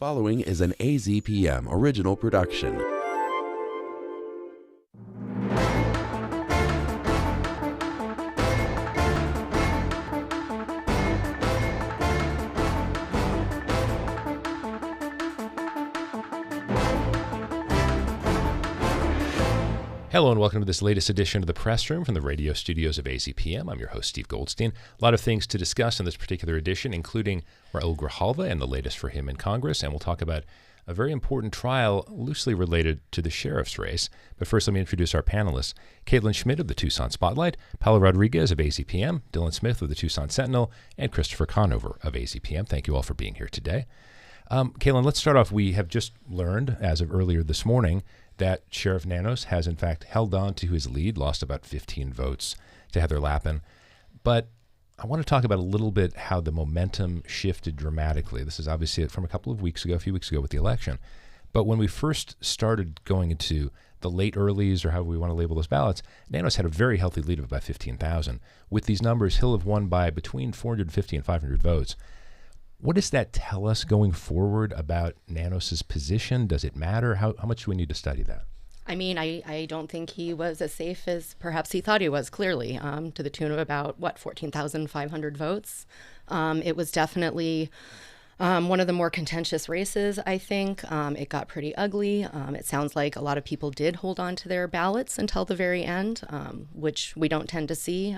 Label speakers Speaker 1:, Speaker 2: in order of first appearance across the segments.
Speaker 1: Following is an AZPM original production.
Speaker 2: Hello and welcome to this latest edition of the Pressroom from the radio studios of AZPM. I'm your host, Steve Goldstein. A lot of things to discuss in this particular edition, including Raúl Grijalva and the latest for him in Congress, and we'll talk about a very important trial loosely related to the sheriff's race. But first, let me introduce our panelists. Caitlin Schmidt of the Tucson Spotlight, Paola Rodriguez of AZPM, Dylan Smith of the Tucson Sentinel, and Christopher Conover of AZPM. Thank you all for being here today. Caitlin, let's start off. We have just learned, as of earlier this morning, that Sheriff Nanos has, in fact, held on to his lead, lost about 15 votes to Heather Lappin. But I want to talk about a little bit how the momentum shifted dramatically. This is obviously from a few weeks ago with the election. But when we first started going into the late earlies, or however we want to label those ballots, Nanos had a very healthy lead of about 15,000. With these numbers, he'll have won by between 450 and 500 votes. What does that tell us going forward about Nanos' position? Does it matter? How much do we need to study that?
Speaker 3: I mean, I don't think he was as safe as perhaps he thought he was, clearly, to the tune of about, 14,500 votes. It was definitely one of the more contentious races, I think. It got pretty ugly. It sounds like a lot of people did hold on to their ballots until the very end, which we don't tend to see.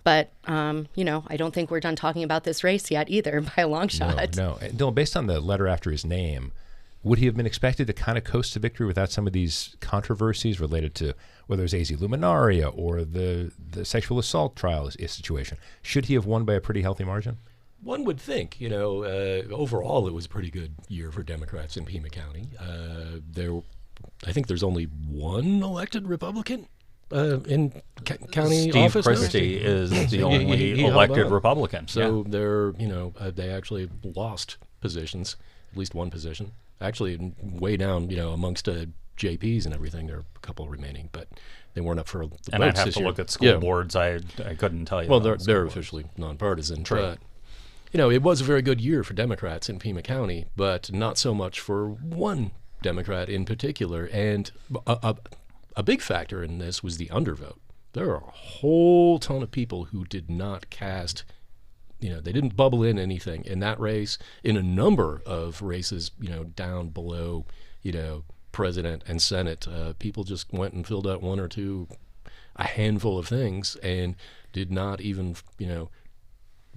Speaker 3: But, I don't think we're done talking about this race yet either, by a long shot.
Speaker 2: No. And Dylan, based on the letter after his name, would he have been expected to kind of coast to victory without some of these controversies related to whether it was AZ Luminaria or the sexual assault trial situation? Should he have won by a pretty healthy margin?
Speaker 4: One would think, overall it was a pretty good year for Democrats in Pima County. I think there's only one elected Republican in county
Speaker 5: Steve
Speaker 4: office.
Speaker 5: Steve Christie is the only elected Republican.
Speaker 4: So they actually lost positions, at least one position. Actually, way down, amongst JPs and everything, there are a couple remaining, but they weren't up for the
Speaker 5: and
Speaker 4: votes
Speaker 5: I'd have
Speaker 4: this
Speaker 5: to
Speaker 4: year.
Speaker 5: look at school boards. I couldn't tell you.
Speaker 4: Well, they're officially nonpartisan.
Speaker 5: True.
Speaker 4: But, it was a very good year for Democrats in Pima County, but not so much for one Democrat in particular. And a big factor in this was the undervote. There are a whole ton of people who did not cast, they didn't bubble in anything in that race, in a number of races, down below, president and Senate. People just went and filled out one or two, a handful of things, and did not even,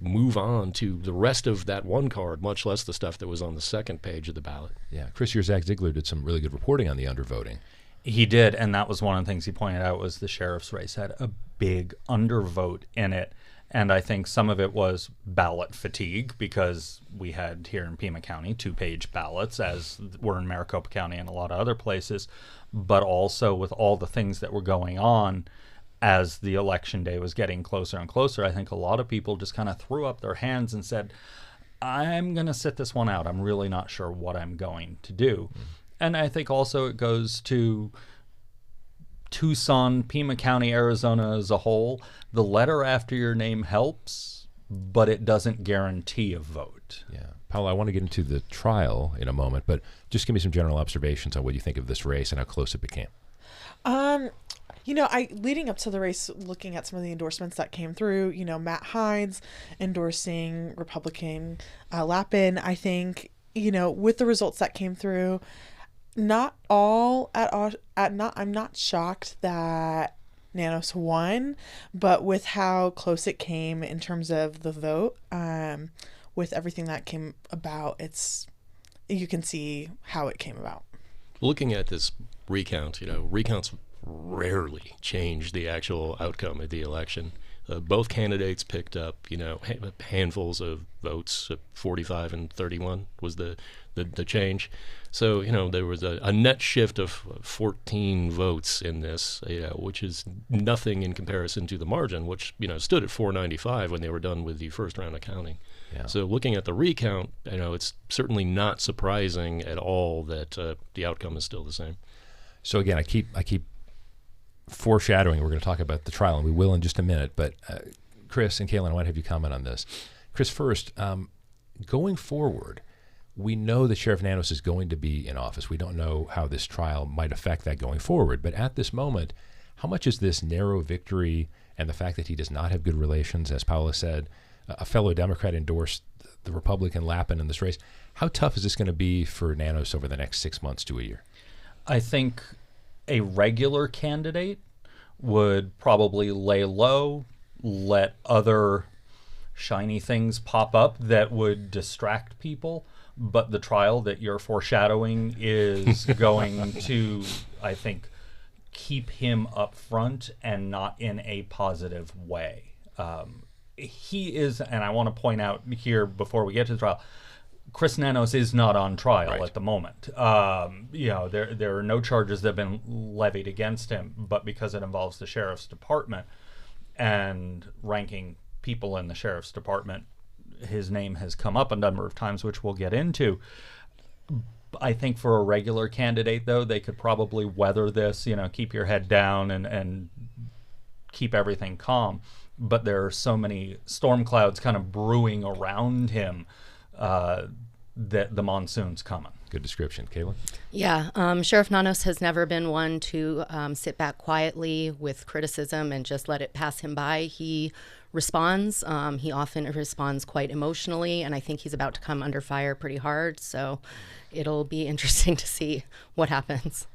Speaker 4: move on to the rest of that one card, much less the stuff that was on the second page of the ballot.
Speaker 2: Yeah, Chris Zach Ziegler did some really good reporting on the undervoting.
Speaker 5: He did, and that was one of the things he pointed out was the sheriff's race had a big undervote in it. And I think some of it was ballot fatigue because we had here in Pima County 2-page ballots, as were in Maricopa County and a lot of other places, but also with all the things that were going on as the election day was getting closer and closer. I think a lot of people just kind of threw up their hands and said, I'm going to sit this one out. I'm really not sure what I'm going to do. Mm-hmm. And I think also it goes to Tucson, Pima County, Arizona as a whole. The letter after your name helps, but it doesn't guarantee a vote.
Speaker 2: Yeah. Paola, I want to get into the trial in a moment, but just give me some general observations on what you think of this race and how close it became.
Speaker 6: Leading up to the race, looking at some of the endorsements that came through, Matt Hines endorsing Republican Lappin, I think, with the results that came through, I'm not shocked that Nanos won, but with how close it came in terms of the vote, with everything that came about, you can see how it came about. Looking
Speaker 4: at this recount, recounts rarely change the actual outcome of the election. Both candidates picked up, handfuls of votes. 45 and 31 was the change. So, there was a net shift of 14 votes in this, which is nothing in comparison to the margin, which, stood at 495 when they were done with the first round of counting. Yeah. So looking at the recount, it's certainly not surprising at all that the outcome is still the same.
Speaker 2: So again, I keep foreshadowing we're going to talk about the trial, and we will in just a minute. But Chris and Caitlin, I want to have you comment on this. Chris, first, going forward, We know that Sheriff Nanos is going to be in office. We don't know how this trial might affect that going forward. But at this moment, how much is this narrow victory and the fact that he does not have good relations, as Paola said, a fellow Democrat endorsed the Republican Lappin in this race. How tough is this going to be for Nanos over the next 6 months to a year?
Speaker 5: I think a regular candidate would probably lay low, let other shiny things pop up that would distract people. But the trial that you're foreshadowing is going to, I think, keep him up front and not in a positive way. He is, and I want to point out here before we get to the trial, Chris Nanos is not on trial at the moment. There are no charges that have been levied against him, but because it involves the sheriff's department and ranking people in the sheriff's department, his name has come up a number of times, which we'll get into. I think for a regular candidate, though, they could probably weather this, keep your head down and keep everything calm. But there are so many storm clouds kind of brewing around him that the monsoon's coming.
Speaker 2: Good description. Caitlin?
Speaker 3: Yeah, Sheriff Nanos has never been one to sit back quietly with criticism and just let it pass him by. He responds. He often responds quite emotionally, and I think he's about to come under fire pretty hard. So it'll be interesting to see what happens.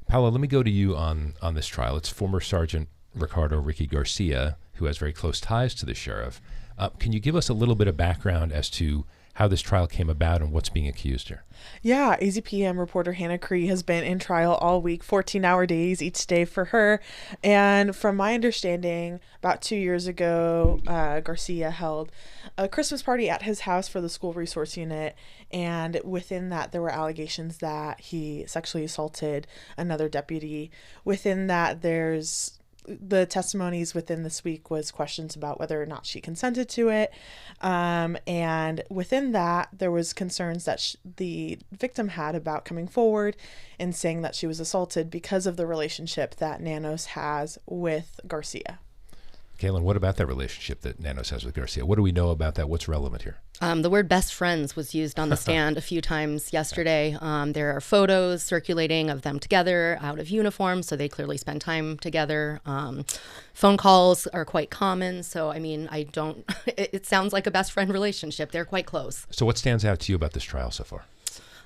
Speaker 2: Paola, let me go to you on this trial. It's former Sergeant Ricardo Ricky Garcia, who has very close ties to the sheriff. Can you give us a little bit of background as to how this trial came about and what's being accused here?
Speaker 6: Yeah, AZPM reporter Hannah Cree has been in trial all week, 14-hour days each day for her. And from my understanding, about 2 years ago, Garcia held a Christmas party at his house for the school resource unit. And within that, there were allegations that he sexually assaulted another deputy. Within that, there's the testimonies within this week was questions about whether or not she consented to it. And within that, there was concerns that the victim had about coming forward and saying that she was assaulted because of the relationship that Nanos has with Garcia.
Speaker 2: Caitlin, what about that relationship that Nanos has with Garcia? What do we know about that? What's relevant here?
Speaker 3: The word best friends was used on the stand a few times yesterday. There are photos circulating of them together out of uniform, so they clearly spend time together. Phone calls are quite common, so it sounds like a best friend relationship. They're quite close.
Speaker 2: So what stands out to you about this trial so far?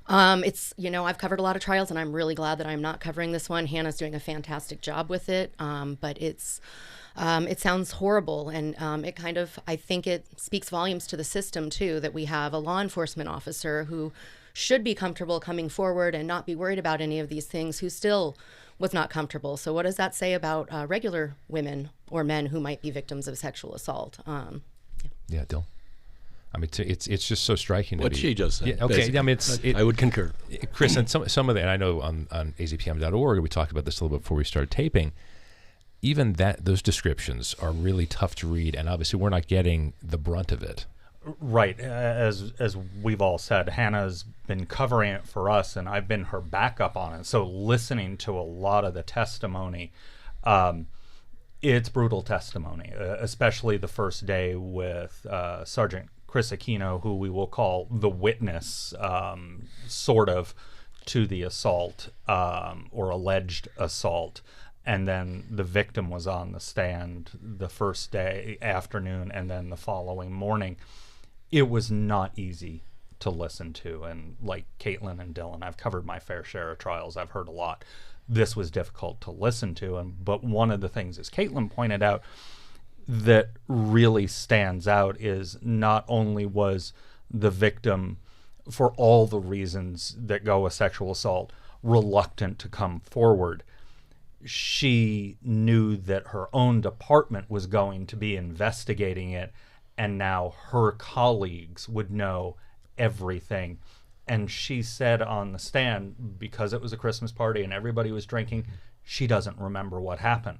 Speaker 3: I've covered a lot of trials, and I'm really glad that I'm not covering this one. Hannah's doing a fantastic job with it, but it sounds horrible, and I think it speaks volumes to the system, too, that we have a law enforcement officer who should be comfortable coming forward and not be worried about any of these things, who still was not comfortable. So what does that say about regular women or men who might be victims of sexual assault?
Speaker 2: Yeah, Dill. I mean, it's just so striking.
Speaker 4: What she just said.
Speaker 2: Yeah, okay, I mean,
Speaker 4: I would concur.
Speaker 2: Chris, and some of that, and I know on azpm.org, we talked about this a little bit before we started taping. Even those descriptions are really tough to read, and obviously we're not getting the brunt of it.
Speaker 5: Right. As we've all said, Hannah's been covering it for us, and I've been her backup on it. So listening to a lot of the testimony, it's brutal testimony, especially the first day with Sergeant Chris Aquino, who we will call the witness, sort of, to the assault or alleged assault. And then the victim was on the stand the first day, afternoon, and then the following morning. It was not easy to listen to. And like Caitlin and Dylan, I've covered my fair share of trials. I've heard a lot. This was difficult to listen to. But one of the things, as Caitlin pointed out, that really stands out is not only was the victim, for all the reasons that go with sexual assault, reluctant to come forward, she knew that her own department was going to be investigating it, and now her colleagues would know everything. And she said on the stand, because it was a Christmas party and everybody was drinking, she doesn't remember what happened.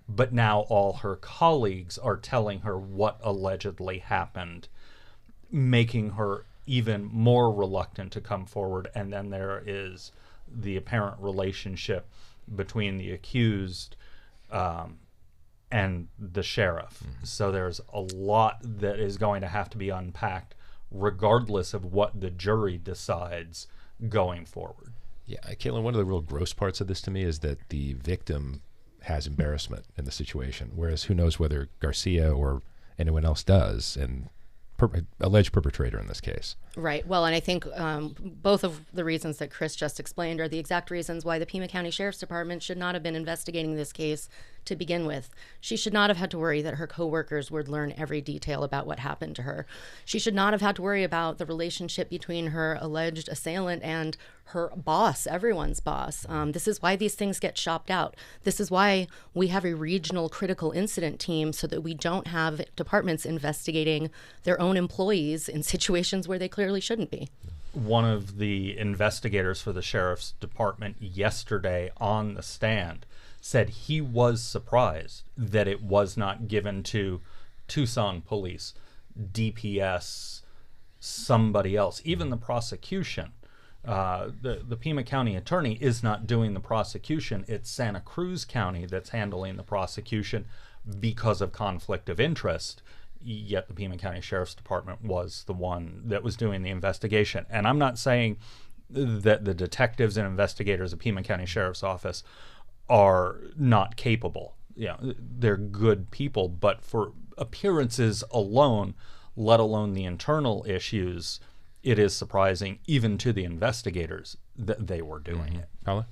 Speaker 5: But now all her colleagues are telling her what allegedly happened, making her even more reluctant to come forward. And then there is the apparent relationship between the accused and the sheriff. So there's a lot that is going to have to be unpacked regardless of what the jury decides going forward.
Speaker 2: Yeah, Caitlin, one of the real gross parts of this to me is that the victim has embarrassment in the situation, whereas who knows whether Garcia or anyone else does, and alleged perpetrator in this case.
Speaker 3: Right. Well, and I think both of the reasons that Chris just explained are the exact reasons why the Pima County Sheriff's Department should not have been investigating this case to begin with. She should not have had to worry that her coworkers would learn every detail about what happened to her. She should not have had to worry about the relationship between her alleged assailant and her boss, everyone's boss. This is why these things get shopped out. This is why we have a regional critical incident team, so that we don't have departments investigating their own employees in situations where they clearly shouldn't be.
Speaker 5: One of the investigators for the sheriff's department yesterday on the stand said he was surprised that it was not given to Tucson police, DPS, somebody else, even the prosecution. The Pima County attorney is not doing the prosecution. It's Santa Cruz County that's handling the prosecution because of conflict of interest. Yet the Pima County Sheriff's Department was the one that was doing the investigation. And I'm not saying that the detectives and investigators of Pima County Sheriff's Office are not capable. Yeah, they're good people, but for appearances alone, let alone the internal issues, it is surprising, even to the investigators, that they were doing it.
Speaker 2: Paola?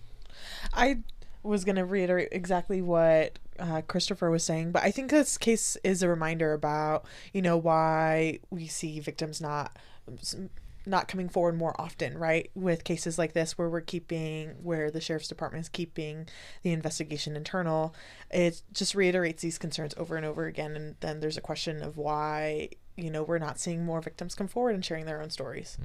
Speaker 6: I was going to reiterate exactly what Christopher was saying, but I think this case is a reminder about, why we see victims not coming forward more often, right? With cases like this where where the sheriff's department is keeping the investigation internal, it just reiterates these concerns over and over again. And then there's a question of why, we're not seeing more victims come forward and sharing their own stories.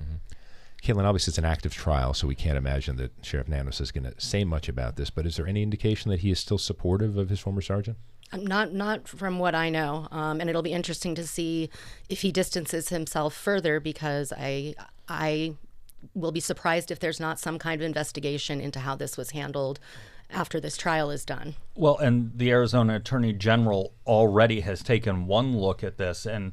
Speaker 2: Caitlin, obviously it's an active trial, so we can't imagine that Sheriff Nanos is going to say much about this, but is there any indication that he is still supportive of his former sergeant?
Speaker 3: Not from what I know, and it'll be interesting to see if he distances himself further, because I will be surprised if there's not some kind of investigation into how this was handled after this trial is done.
Speaker 5: Well, and the Arizona Attorney General already has taken one look at this, and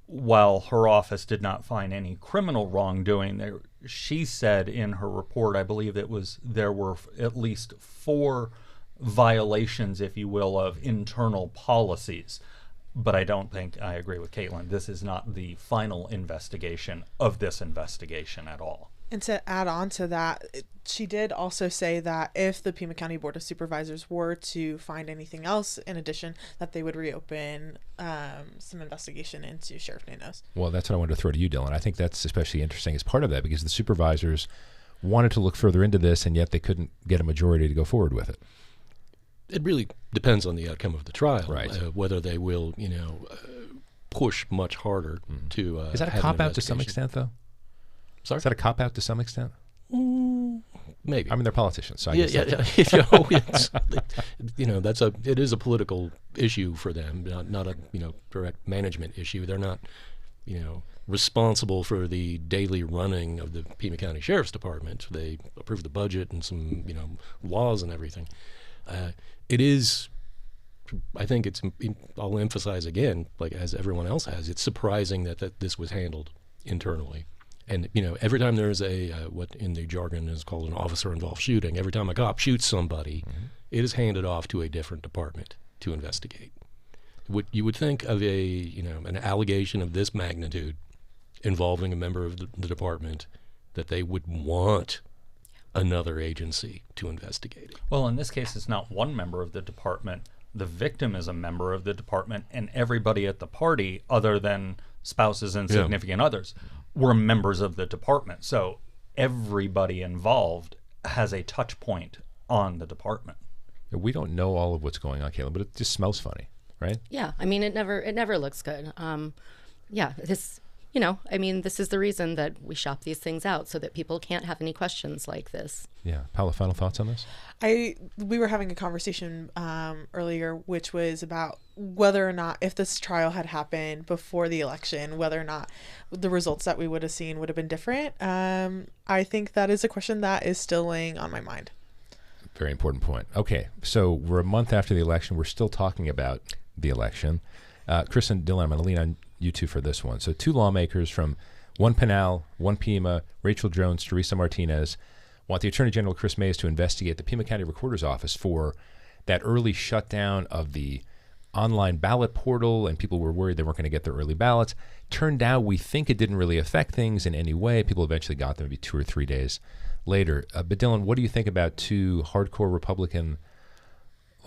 Speaker 5: while her office did not find any criminal wrongdoing, she said in her report, I believe there were at least 4 violations, if you will, of internal policies. But I don't think, I agree with Caitlin, this is not the final investigation of this investigation at all.
Speaker 6: And to add on to that, she did also say that if the Pima County Board of Supervisors were to find anything else in addition, that they would reopen some investigation into Sheriff Nanos.
Speaker 2: Well, that's what I wanted to throw to you, Dylan. I think that's especially interesting as part of that, because the supervisors wanted to look further into this, and yet they couldn't get a majority to go forward with it.
Speaker 4: It really depends on the outcome of the trial,
Speaker 2: right?
Speaker 4: Whether they will, push much harder to.
Speaker 2: Is that a cop-out to some extent, though?
Speaker 4: Sorry?
Speaker 2: Is that a cop-out to some extent?
Speaker 4: Maybe.
Speaker 2: I mean, they're politicians, so I
Speaker 4: yeah,
Speaker 2: guess
Speaker 4: it is a political issue for them, not a direct management issue. They're not, responsible for the daily running of the Pima County Sheriff's Department. They approve the budget and some, laws and everything. It is, I think I'll emphasize again, like as everyone else has, it's surprising that this was handled internally. And, every time there's what in the jargon is called an officer-involved shooting, every time a cop shoots somebody, it is handed off to a different department to investigate. You would think of an allegation of this magnitude involving a member of the department, that they would want another agency to investigate it.
Speaker 5: Well, in this case, it's not one member of the department. The victim is a member of the department, and everybody at the party, other than spouses and significant others, were members of the department. So everybody involved has a touch point on the department.
Speaker 2: We don't know all of what's going on, Caitlin, but it just smells funny, right?
Speaker 3: Yeah, I mean, it never looks good. This is the reason that we shop these things out, so that people can't have any questions like this.
Speaker 2: Yeah. Paola, final thoughts on this?
Speaker 6: We were having a conversation earlier, which was about whether or not, if this trial had happened before the election, whether or not the results that we would have seen would have been different. I think that is a question that is still laying on my mind.
Speaker 2: Very important point. Okay, so we're a month after the election. We're still talking about the election. Chris and Dylan, I'm going to lean on you two for this one. So 2 lawmakers from Juan Penal, Juan Pima, Rachel Jones, Teresa Martinez want the Attorney General Chris Mays to investigate the Pima County Recorder's Office for that early shutdown of the online ballot portal, and people were worried they weren't going to get their early ballots. Turned out we think it didn't really affect things in any way. People eventually got them maybe 2 or 3 days later. But Dylan, what do you think about two hardcore Republican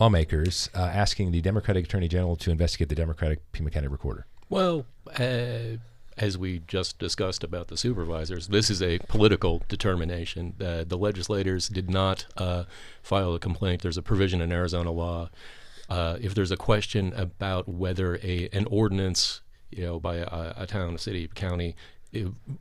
Speaker 2: lawmakers asking the Democratic Attorney General to investigate the Democratic Pima County Recorder?
Speaker 4: Well, as we just discussed about the supervisors, this is a political determination. The legislators did not file a complaint. There's a provision in Arizona law. If there's a question about whether an ordinance, by a town, a city, a county,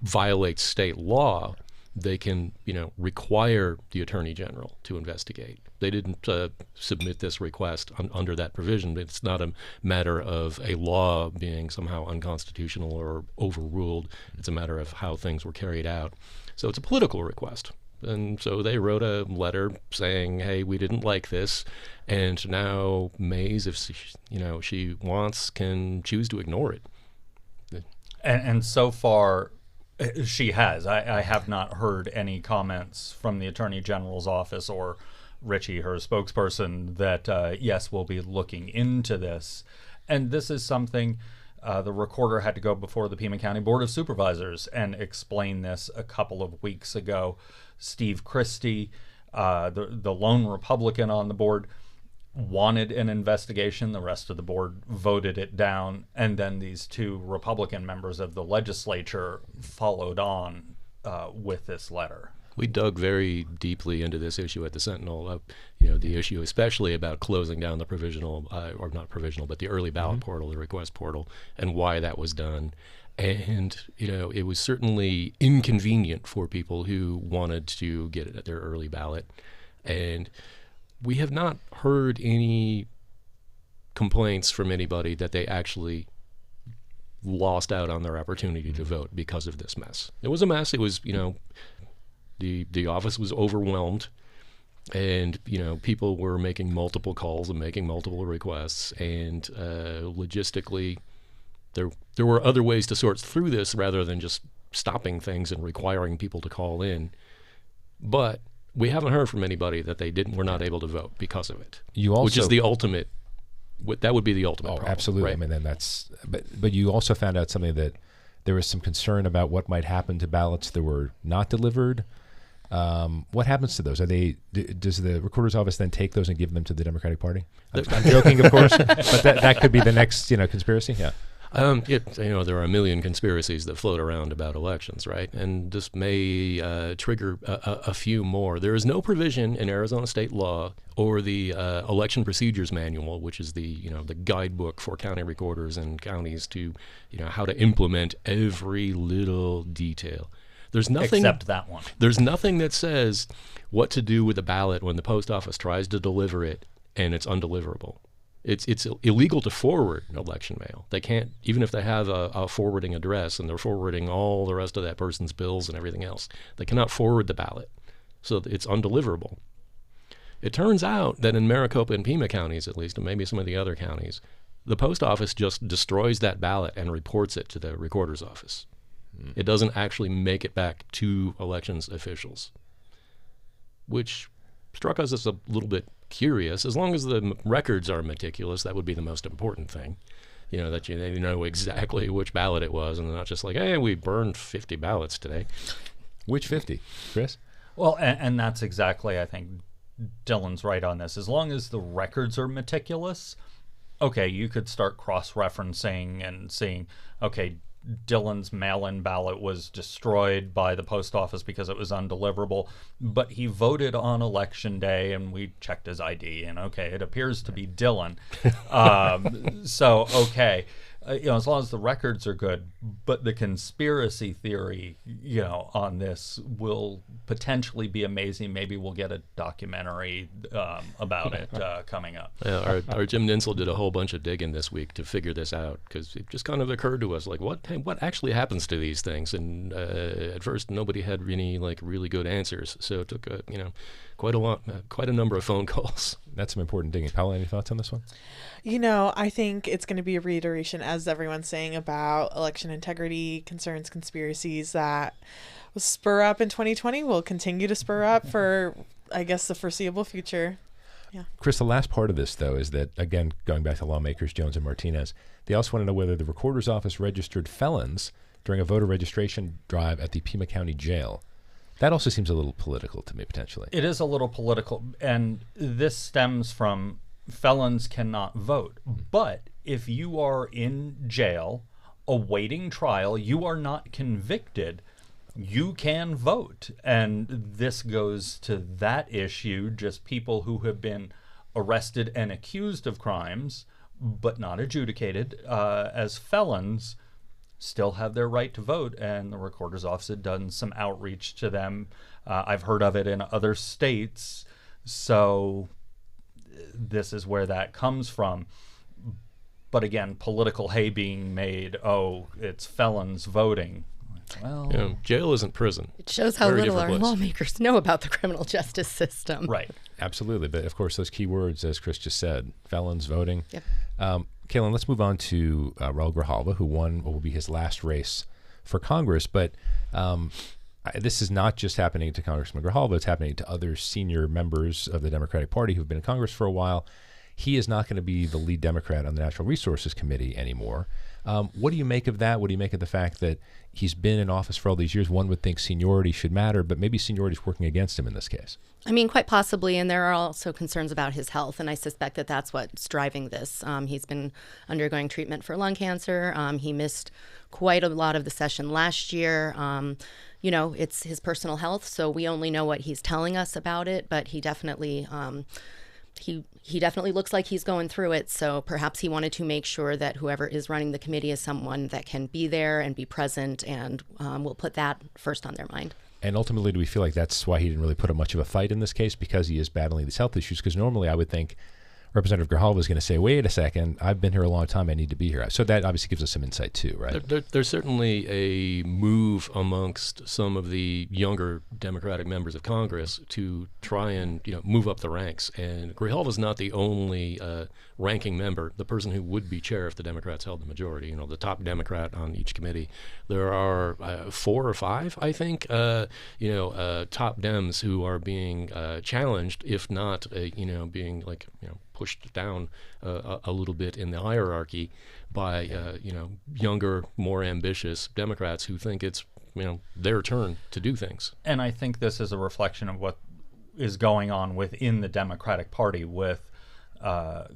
Speaker 4: violates state law, they can, require the Attorney General to investigate. They didn't submit this request under that provision. It's not a matter of a law being somehow unconstitutional or overruled. It's a matter of how things were carried out. So it's a political request. And so they wrote a letter saying, hey, we didn't like this. And now Mays, if she wants, can choose to ignore it.
Speaker 5: And so far, she has. I have not heard any comments from the Attorney General's office or Richie, her spokesperson, that, yes, we'll be looking into this. And this is something the recorder had to go before the Pima County Board of Supervisors and explain this a couple of weeks ago. Steve Christie, the lone Republican on the board, wanted an investigation. The rest of the board voted it down. And then these two Republican members of the legislature followed on with this letter.
Speaker 4: We dug very deeply into this issue at the Sentinel, the issue especially about closing down the provisional, or not provisional, but the early ballot portal, the request portal, and why that was done. And, it was certainly inconvenient for people who wanted to get it at their early ballot. And we have not heard any complaints from anybody that they actually lost out on their opportunity to vote because of this mess. It was a mess. It was, the office was overwhelmed, and people were making multiple calls and making multiple requests, and logistically there were other ways to sort through this rather than just stopping things and requiring people to call in. But we haven't heard from anybody that they were not able to vote because of it. Which is the ultimate. That would be the ultimate problem.
Speaker 2: Absolutely.
Speaker 4: Right?
Speaker 2: I mean, then but you also found out something, that there was some concern about what might happen to ballots that were not delivered. What happens to those? Does the recorder's office then take those and give them to the Democratic Party? I'm joking, of course, but that could be the next, conspiracy. Yeah.
Speaker 4: There are a million conspiracies that float around about elections, right? And this may trigger a few more. There is no provision in Arizona state law or the election procedures manual, which is the guidebook for county recorders and counties to how to implement every little detail. There's nothing
Speaker 5: except that one.
Speaker 4: There's nothing that says what to do with a ballot when the post office tries to deliver it and it's undeliverable. It's illegal to forward election mail. They can't, even if they have a forwarding address and they're forwarding all the rest of that person's bills and everything else, they cannot forward the ballot. So it's undeliverable. It turns out that in Maricopa and Pima counties, at least, and maybe some of the other counties, the post office just destroys that ballot and reports it to the recorder's office. It doesn't actually make it back to elections officials, which struck us as a little bit curious. As long as the records are meticulous, that would be the most important thing. That they know exactly which ballot it was, and not just like, hey, we burned 50 ballots today.
Speaker 2: Which 50, Chris?
Speaker 5: Well, and that's exactly, I think, Dylan's right on this. As long as the records are meticulous, okay, you could start cross-referencing and seeing, okay, Dylan's mail-in ballot was destroyed by the post office because it was undeliverable, but he voted on election day, and we checked his ID, and okay, it appears to be Dylan. So, okay, as long as the records are good, but the conspiracy theory, on this will potentially be amazing. Maybe we'll get a documentary about it coming up.
Speaker 4: Yeah, our Jim Ninsel did a whole bunch of digging this week to figure this out, because it just kind of occurred to us, like, what actually happens to these things? And at first, nobody had any really good answers. So it took quite a number of phone calls
Speaker 2: That's some important digging. Paola, any thoughts on this one?
Speaker 6: I think it's going to be a reiteration, as everyone's saying, about election integrity concerns, conspiracies that will spur up in 2020, will continue to spur up for, I guess, the foreseeable future. Yeah.
Speaker 2: Chris, the last part of this, though, is that, again, going back to lawmakers Jones and Martinez, they also want to know whether the recorder's office registered felons during a voter registration drive at the Pima County Jail. That also seems a little political to me, potentially.
Speaker 5: It is a little political, and this stems from felons cannot vote. But if you are in jail awaiting trial, you are not convicted, you can vote. And this goes to that issue, just people who have been arrested and accused of crimes, but not adjudicated as felons, still have their right to vote. And the recorder's office had done some outreach to them. I've heard of it in other states. So this is where that comes from. But again, political hay being made, it's felons voting. Well,
Speaker 4: jail isn't prison.
Speaker 3: It shows how
Speaker 4: Very
Speaker 3: little our
Speaker 4: different place.
Speaker 3: lawmakers know about the criminal justice system.
Speaker 5: right.
Speaker 2: Absolutely. But, of course, those key words, as Chris just said, felons voting.
Speaker 3: Yep.
Speaker 2: Kaylin, let's move on to Raúl Grijalva, who won what will be his last race for Congress. But this is not just happening to Congressman Grijalva. It's happening to other senior members of the Democratic Party who've been in Congress for a while. He is not going to be the lead Democrat on the Natural Resources Committee anymore. What do you make of that? What do you make of the fact that he's been in office for all these years? One would think seniority should matter, but maybe seniority is working against him in this case.
Speaker 3: I mean, quite possibly, and there are also concerns about his health, and I suspect that that's what's driving this. He's been undergoing treatment for lung cancer. He missed quite a lot of the session last year. It's his personal health, so we only know what he's telling us about it, but he definitely... He definitely looks like he's going through it, so perhaps he wanted to make sure that whoever is running the committee is someone that can be there and be present, and will put that first on their mind.
Speaker 2: And ultimately, do we feel like that's why he didn't really put up much of a fight in this case, because he is battling these health issues? Because normally I would think Representative Grijalva is going to say, wait a second, I've been here a long time, I need to be here. So that obviously gives us some insight too, right?
Speaker 4: There's certainly a move amongst some of the younger Democratic members of Congress to try and move up the ranks. And Grijalva's not the only ranking member, the person who would be chair if the Democrats held the majority, the top Democrat on each committee. There are 4 or 5, I think, top Dems who are being challenged, if not, being pushed down a little bit in the hierarchy by younger, more ambitious Democrats who think it's their turn to do things.
Speaker 5: And I think this is a reflection of what is going on within the Democratic Party with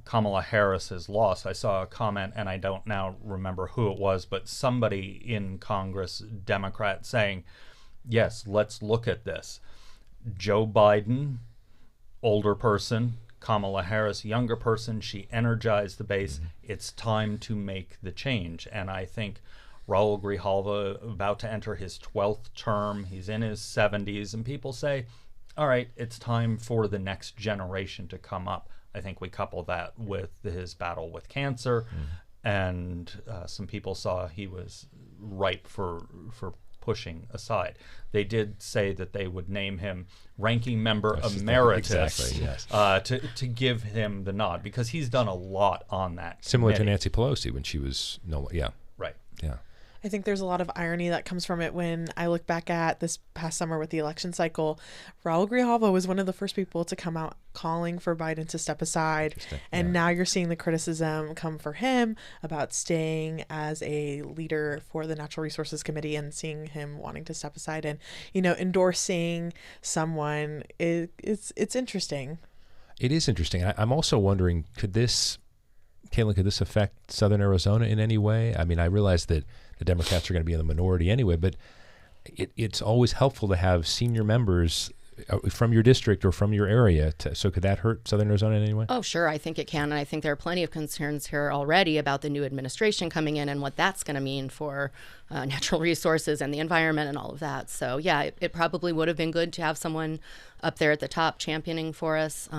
Speaker 5: Kamala Harris's loss. I saw a comment, and I don't now remember who it was, but somebody in Congress, Democrat, saying, yes, let's look at this. Joe Biden, older person, Kamala Harris, younger person, she energized the base. It's time to make the change. And I think Raúl Grijalva, about to enter his 12th term, he's in his 70s, and people say, all right, it's time for the next generation to come up. I think we couple that with his battle with cancer, and some people saw he was ripe for pushing aside. They did say that they would name him ranking member emeritus,
Speaker 2: exactly, yes.
Speaker 5: to give him the nod, because he's done a lot on that.
Speaker 2: Similar to
Speaker 5: committee.
Speaker 2: Nancy Pelosi when she was
Speaker 5: Right.
Speaker 2: Yeah.
Speaker 6: I think there's a lot of irony that comes from it when I look back at this past summer with the election cycle. Raúl Grijalva was one of the first people to come out calling for Biden to step aside. And now you're seeing the criticism come for him about staying as a leader for the Natural Resources Committee, and seeing him wanting to step aside and, endorsing someone. It's interesting.
Speaker 2: It is interesting. I'm also wondering, Kaylin, could this affect Southern Arizona in any way? I mean, I realize that the Democrats are going to be in the minority anyway, but it's always helpful to have senior members from your district or from your area. So could that hurt Southern Arizona in any way?
Speaker 3: Oh, sure. I think it can. And I think there are plenty of concerns here already about the new administration coming in and what that's going to mean for natural resources and the environment and all of that. So, yeah, it probably would have been good to have someone up there at the top championing for us.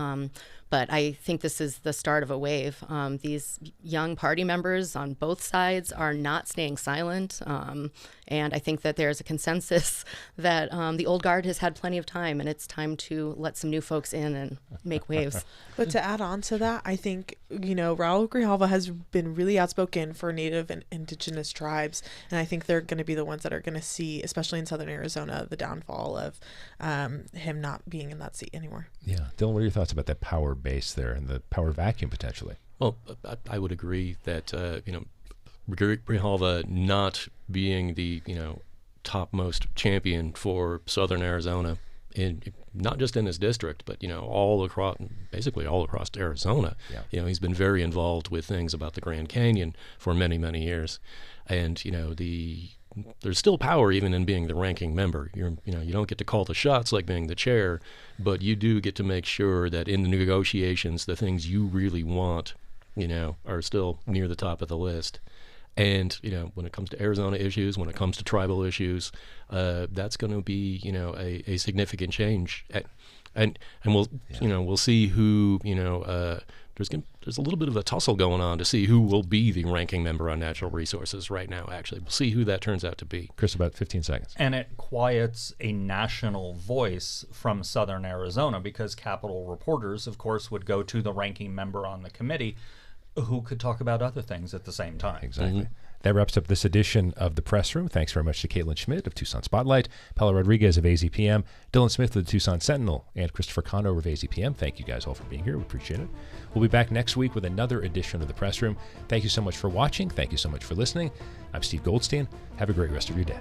Speaker 3: But I think this is the start of a wave. These young party members on both sides are not staying silent. And I think that there's a consensus that the old guard has had plenty of time, and it's time to let some new folks in and make waves.
Speaker 6: But to add on to that, I think, Raúl Grijalva has been really outspoken for Native and Indigenous tribes. And I think they're going to be the ones that are going to see, especially in Southern Arizona, the downfall of him not being in that seat anymore.
Speaker 2: Yeah. Dylan, what are your thoughts about that power base there and the power vacuum potentially?
Speaker 4: Well, I would agree that, Grijalva not being the, topmost champion for Southern Arizona, not just in his district, but, basically all across Arizona.
Speaker 2: Yeah.
Speaker 4: He's been very involved with things about the Grand Canyon for many, many years. And, there's still power even in being the ranking member. You don't get to call the shots like being the chair, but you do get to make sure that in the negotiations, the things you really want, are still near the top of the list. And, when it comes to Arizona issues, when it comes to tribal issues, that's going to be, a significant change. And we'll, we'll see who, there's a little bit of a tussle going on to see who will be the ranking member on natural resources right now, actually. We'll see who that turns out to be.
Speaker 2: Chris, about 15 seconds.
Speaker 5: And it quiets a national voice from Southern Arizona because Capitol reporters, of course, would go to the ranking member on the committee who could talk about other things at the same time.
Speaker 2: Exactly. That wraps up this edition of the Press Room. Thanks very much to Caitlin Schmidt of Tucson Spotlight, Paola Rodriguez of AZPM, Dylan Smith of the Tucson Sentinel, and Christopher Conover of AZPM. Thank you guys all for being here. We appreciate it. We'll be back next week with another edition of the Press Room. Thank you so much for watching. Thank you so much for listening. I'm Steve Goldstein. Have a great rest of your day.